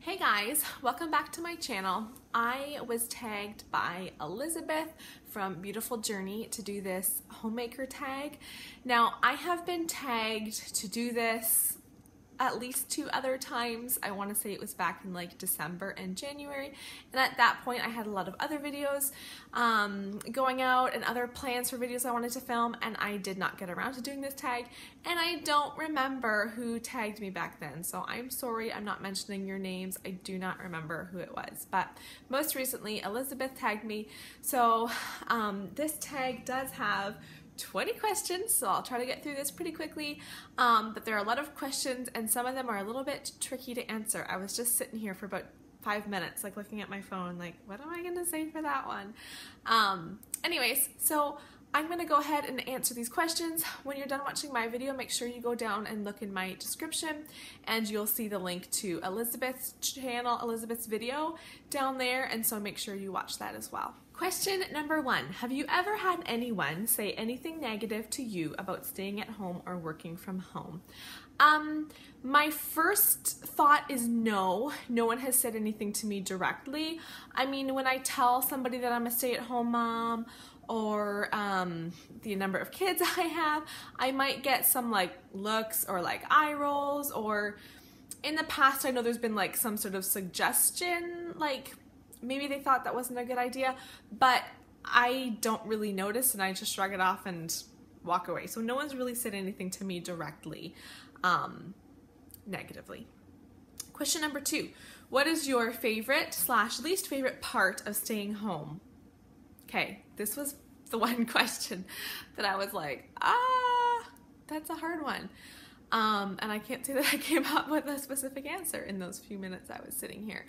Hey guys, welcome back to my channel. I was tagged by Elizabeth from Beautiful Journey to do this Homemaker Tag. Now, I have been tagged to do this at least 2 other times. I want to say it was back in like December and January, and at that point I had a lot of other videos going out and other plans for videos I wanted to film, and I did not get around to doing this tag, and I don't remember who tagged me back then, so I'm sorry I'm not mentioning your names. I do not remember who it was, but most recently Elizabeth tagged me. So this tag does have 20 questions, so I'll try to get through this pretty quickly, but there are a lot of questions and some of them are a little bit tricky to answer. I was just sitting here for about 5 minutes, like looking at my phone, like, what am I gonna say for that one? Anyways, so I'm gonna go ahead and answer these questions. When you're done watching my video, make sure you go down and look in my description and you'll see the link to Elizabeth's channel, Elizabeth's video down there, and so make sure you watch that as well. Question number 1, have you ever had anyone say anything negative to you about staying at home or working from home? My first thought is no. No one has said anything to me directly. I mean, when I tell somebody that I'm a stay-at-home mom or the number of kids I have, I might get some like looks or like eye rolls, or in the past I know there's been like some sort of suggestion, like maybe they thought that wasn't a good idea, but I don't really notice and I just shrug it off and walk away. So no one's really said anything to me directly, negatively. Question number 2, what is your favorite / least favorite part of staying home? Okay, this was the one question that I was like, that's a hard one. And I can't say that I came up with a specific answer in those few minutes I was sitting here.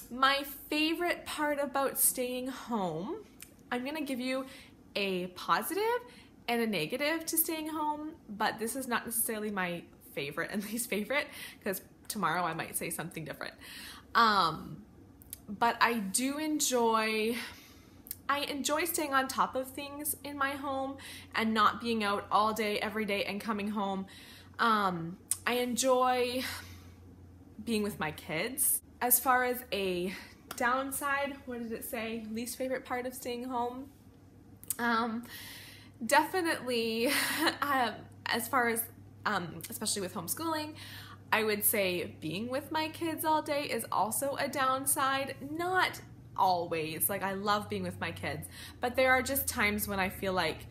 My favorite part about staying home, I'm gonna give you a positive and a negative to staying home, but this is not necessarily my favorite and least favorite, because tomorrow I might say something different. But I enjoy staying on top of things in my home and not being out all day, every day, and coming home. I enjoy being with my kids. As far as a downside, what did it say? Least favorite part of staying home? Definitely, as far as, especially with homeschooling, I would say being with my kids all day is also a downside. Not always, like I love being with my kids, but there are just times when I feel like,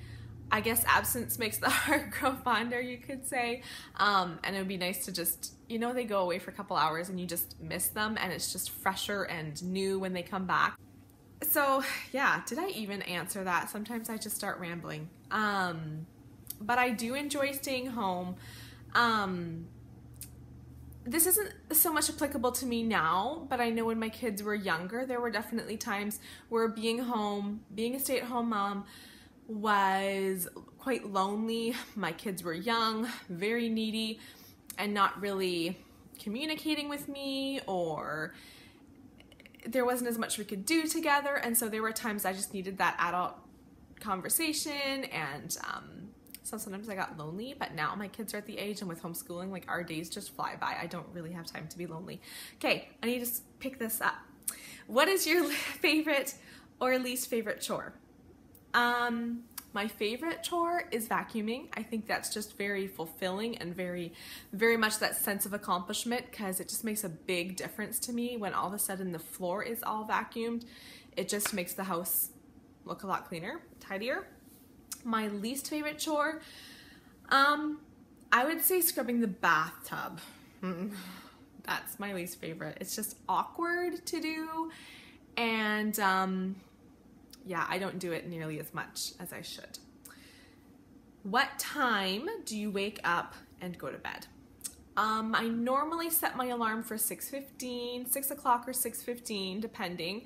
I guess absence makes the heart grow fonder, you could say, and it would be nice to just, you know, they go away for a couple hours and you just miss them and it's just fresher and new when they come back. So yeah, did I even answer that? Sometimes I just start rambling, but I do enjoy staying home. This isn't so much applicable to me now, but I know when my kids were younger, there were definitely times where being home, being a stay-at-home mom, was quite lonely. My kids were young, very needy, and not really communicating with me, or there wasn't as much we could do together, and so there were times I just needed that adult conversation, and so sometimes I got lonely. But now my kids are at the age, and with homeschooling, like our days just fly by. I don't really have time to be lonely. Okay, I need to pick this up. What is your favorite or least favorite chore? My favorite chore is vacuuming. I think that's just very fulfilling and very, very much that sense of accomplishment, because it just makes a big difference to me when all of a sudden the floor is all vacuumed. It just makes the house look a lot cleaner, tidier. My least favorite chore, I would say scrubbing the bathtub. That's my least favorite. It's just awkward to do, and yeah, I don't do it nearly as much as I should. What time do you wake up and go to bed? I normally set my alarm for 6:15, 6 o'clock or 6:15, depending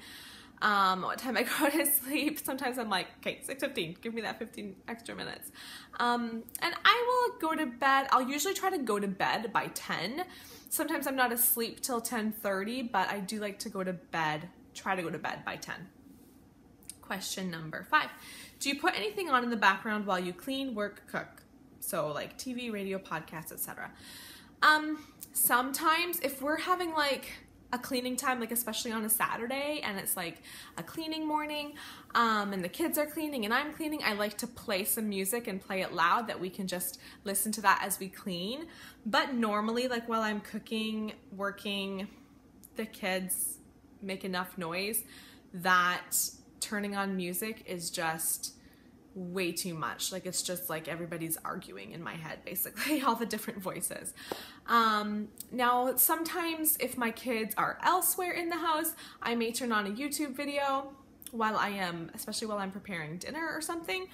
what time I go to sleep. Sometimes I'm like, okay, 6:15, give me that 15 extra minutes. And I will go to bed. I'll usually try to go to bed by 10. Sometimes I'm not asleep till 10:30, but I do like to go to bed, try to go to bed by 10. Question number 5. Do you put anything on in the background while you clean, work, cook? So like TV, radio, podcasts, etc. Sometimes if we're having like a cleaning time, like especially on a Saturday and it's like a cleaning morning, and the kids are cleaning and I'm cleaning, I like to play some music and play it loud that we can just listen to that as we clean. But normally, like while I'm cooking, working, the kids make enough noise that turning on music is just way too much. Like it's just like everybody's arguing in my head, basically, all the different voices. Now, sometimes if my kids are elsewhere in the house, I may turn on a YouTube video while especially while I'm preparing dinner or something.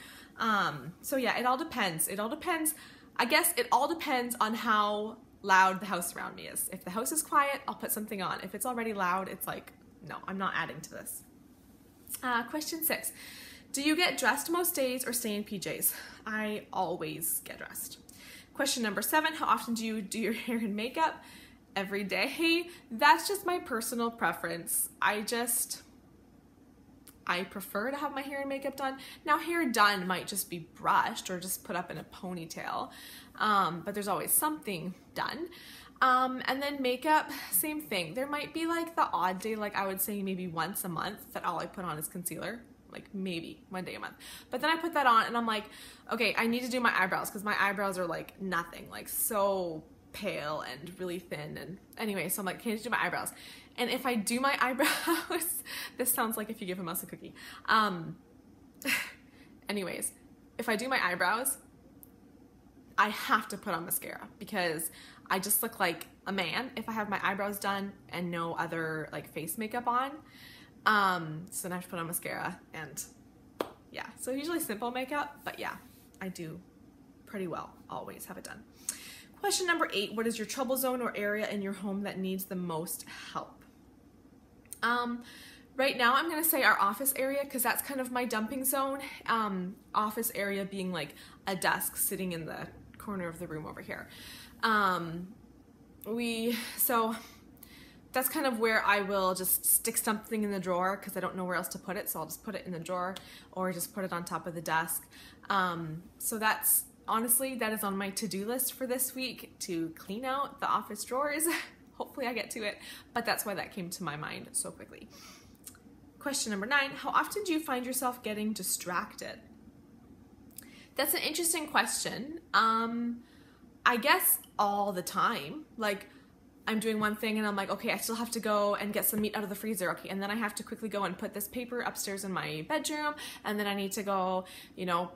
So yeah, it all depends. It all depends. I guess it all depends on how loud the house around me is. If the house is quiet, I'll put something on. If it's already loud, it's like, no, I'm not adding to this. Question 6. Do you get dressed most days or stay in PJs? I always get dressed. Question number 7. How often do you do your hair and makeup? Every day. That's just my personal preference. I prefer to have my hair and makeup done. Now, hair done might just be brushed or just put up in a ponytail, but there's always something done. And then makeup, same thing. There might be like the odd day, like I would say maybe once a month that all I put on is concealer, like maybe one day a month. But then I put that on and I'm like, okay, I need to do my eyebrows because my eyebrows are like nothing, like so pale and really thin. And anyway, so I'm like, okay, I need to do my eyebrows. And if I do my eyebrows, this sounds like if you give a mouse a cookie. Anyways, if I do my eyebrows, I have to put on mascara because I just look like a man if I have my eyebrows done and no other like face makeup on. So then I have to put on mascara and yeah, so usually simple makeup, but yeah, I do pretty well always have it done. Question number 8, what is your trouble zone or area in your home that needs the most help? Right now I'm gonna say our office area because that's kind of my dumping zone. Office area being like a desk sitting in the corner of the room over here. So that's kind of where I will just stick something in the drawer because I don't know where else to put it, so I'll just put it in the drawer or just put it on top of the desk. So that's honestly, that is on my to-do list for this week, to clean out the office drawers. Hopefully I get to it, but that's why that came to my mind so quickly. Question number 9, how often do you find yourself getting distracted? That's an interesting question. I guess all the time. Like I'm doing one thing and I'm like, okay, I still have to go and get some meat out of the freezer. Okay, and then I have to quickly go and put this paper upstairs in my bedroom, and then I need to go, you know,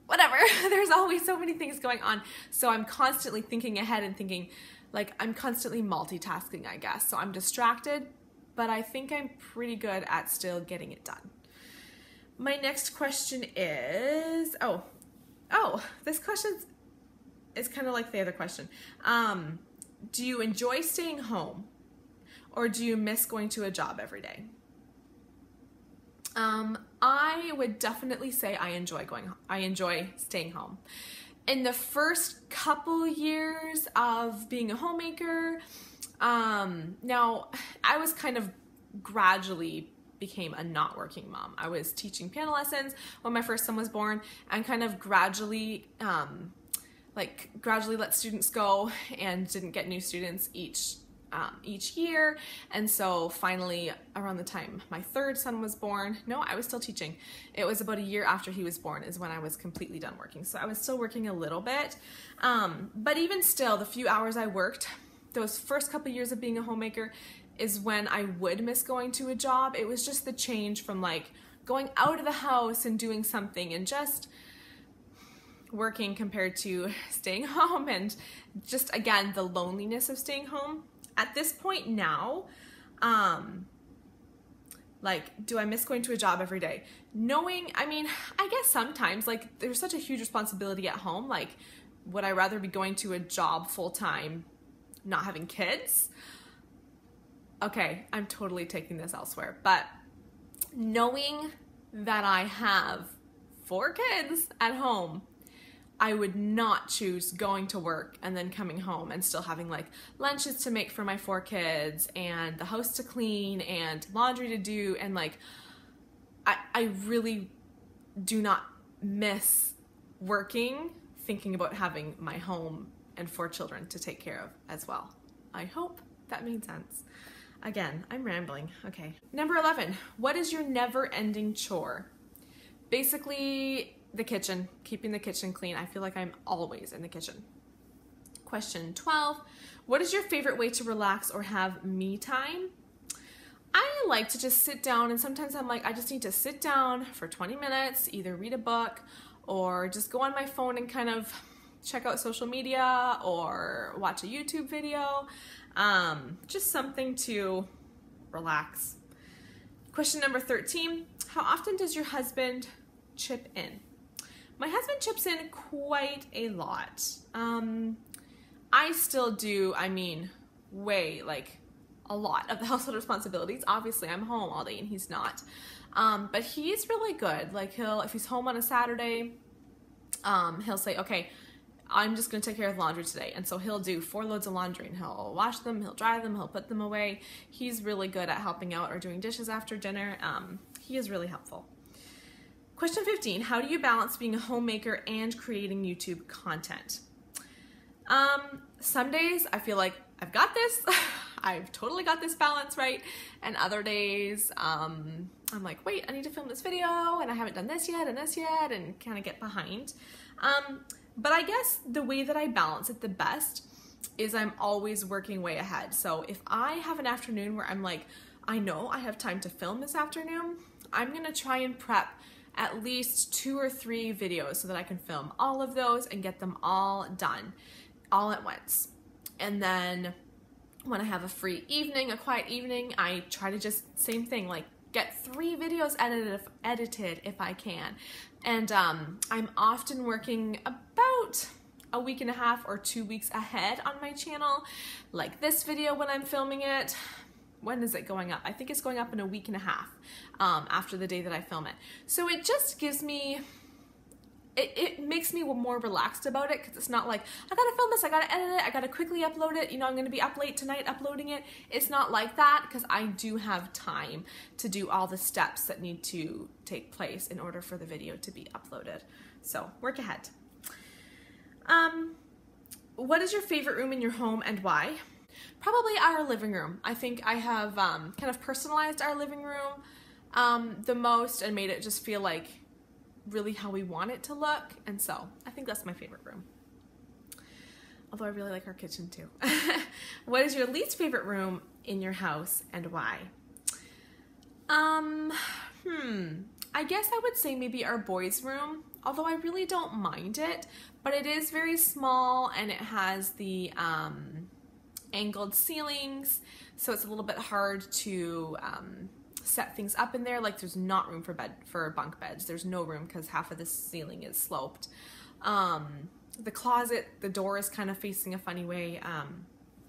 whatever. There's always so many things going on. So I'm constantly thinking ahead and thinking, like I'm constantly multitasking, I guess. So I'm distracted, but I think I'm pretty good at still getting it done. My next question is, this question is kind of like the other question. Do you enjoy staying home or do you miss going to a job every day? I would definitely say I enjoy staying home. In the first couple years of being a homemaker, now I was kind of gradually became a not working mom. I was teaching piano lessons when my first son was born and kind of gradually let students go and didn't get new students each year. And so finally around the time my third son was born, no, I was still teaching. It was about a year after he was born is when I was completely done working. So I was still working a little bit. But even still, the few hours I worked, those first couple years of being a homemaker is when I would miss going to a job. It was just the change from like going out of the house and doing something and just working compared to staying home, and just again the loneliness of staying home. At this point now, like, do I miss going to a job every day? I mean, I guess sometimes, like, there's such a huge responsibility at home. Like, would I rather be going to a job full-time, not having kids? Okay, I'm totally taking this elsewhere, but knowing that I have 4 kids at home, I would not choose going to work and then coming home and still having like lunches to make for my 4 kids and the house to clean and laundry to do. And like, I really do not miss working, thinking about having my home and 4 children to take care of as well. I hope that made sense. Again, I'm rambling. Okay. Number 11, what is your never-ending chore? Basically, the kitchen, keeping the kitchen clean. I feel like I'm always in the kitchen. Question 12, what is your favorite way to relax or have me time? I like to just sit down, and sometimes I'm like, I just need to sit down for 20 minutes, either read a book or just go on my phone and kind of check out social media or watch a YouTube video. Just something to relax. Question number 13, how often does your husband chip in? My husband chips in quite a lot. I still do, like a lot of the household responsibilities. Obviously, I'm home all day and he's not. But he's really good. Like if he's home on a Saturday, he'll say, okay, I'm just gonna take care of laundry today. And so he'll do 4 loads of laundry and he'll wash them, he'll dry them, he'll put them away. He's really good at helping out or doing dishes after dinner. He is really helpful. Question 15, how do you balance being a homemaker and creating YouTube content? Some days I feel like I've got this. I've totally got this balance right. And other days, I'm like, wait, I need to film this video and I haven't done this yet and kind of get behind. But I guess the way that I balance it the best is I'm always working way ahead. So if I have an afternoon where I'm like, I know I have time to film this afternoon, I'm gonna try and prep at least 2 or 3 videos so that I can film all of those and get them all done all at once. And then when I have a free evening, a quiet evening, I try to just, same thing, like get 3 videos edited if I can. And I'm often working about a week and a half or 2 weeks ahead on my channel. Like this video when I'm filming it, when is it going up? I think it's going up in a week and a half after the day that I film it. So it just gives me, it makes me more relaxed about it, because it's not like, I gotta film this, I gotta edit it, I gotta quickly upload it, you know, I'm gonna be up late tonight uploading it. It's not like that, because I do have time to do all the steps that need to take place in order for the video to be uploaded. So work ahead. What is your favorite room in your home and why? Probably our living room. I think I have kind of personalized our living room the most and made it just feel like really how we want it to look, and so I think that's my favorite room. Although I really like our kitchen too. What is your least favorite room in your house and why? I guess I would say maybe our boys' room, although I really don't mind it, but it is very small and it has the angled ceilings, so it's a little bit hard to set things up in there. Like there's not room for bunk beds. There's no room because half of the ceiling is sloped. The closet, the door is kind of facing a funny way.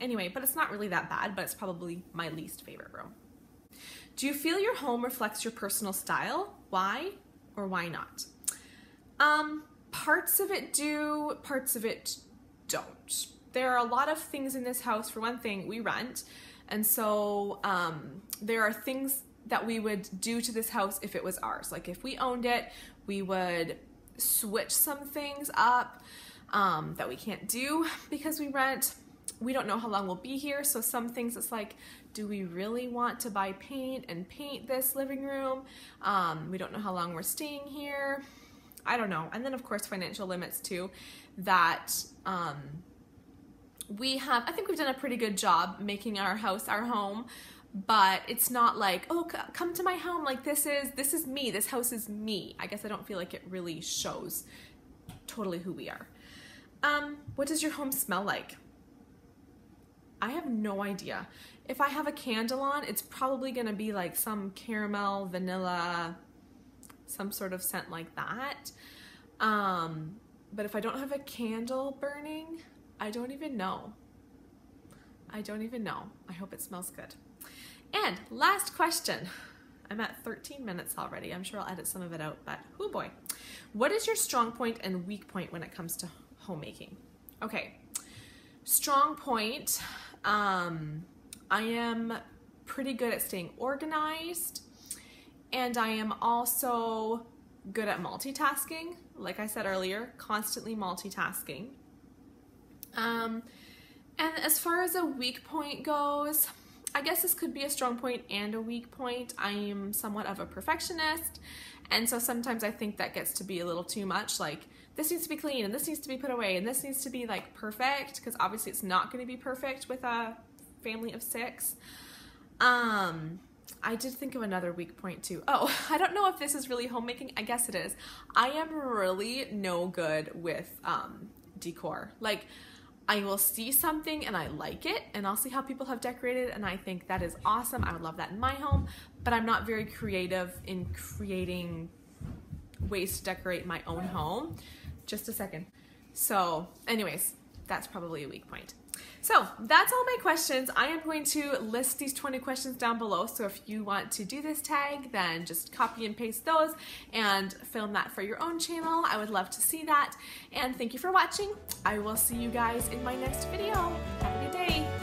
Anyway, but it's not really that bad, but it's probably my least favorite room. Do you feel your home reflects your personal style? Why or why not? Parts of it do, parts of it don't. There are a lot of things in this house. For one thing, we rent, and so there are things that we would do to this house if it was ours. Like if we owned it, we would switch some things up that we can't do because we rent. We don't know how long we'll be here, so some things it's like, do we really want to buy paint and paint this living room? We don't know how long we're staying here. I don't know. And then of course financial limits too, that I think we've done a pretty good job making our house our home, but it's not like, oh, come to my home, like this is me, this house is me. I guess I don't feel like it really shows totally who we are. What does your home smell like? I have no idea. If I have a candle on, it's probably gonna be like some caramel, vanilla, some sort of scent like that. But if I don't have a candle burning, I don't even know. I don't even know. I hope it smells good. And last question. I'm at 13 minutes already. I'm sure I'll edit some of it out, but oh boy. What is your strong point and weak point when it comes to homemaking? Okay, strong point. I am pretty good at staying organized, and I am also good at multitasking. Like I said earlier, constantly multitasking. And as far as a weak point goes, I guess this could be a strong point and a weak point. I am somewhat of a perfectionist, and so sometimes I think that gets to be a little too much, like this needs to be clean and this needs to be put away and this needs to be like perfect, because obviously it's not going to be perfect with a family of 6. I did think of another weak point too. Oh, I don't know if this is really homemaking. I guess it is. I am really no good with decor. Like, I will see something and I like it, and I'll see how people have decorated and I think that is awesome. I would love that in my home, but I'm not very creative in creating ways to decorate my own home. Just a second. So anyways, that's probably a weak point. So that's all my questions. I am going to list these 20 questions down below. So if you want to do this tag, then just copy and paste those and film that for your own channel. I would love to see that. And thank you for watching. I will see you guys in my next video. Have a good day.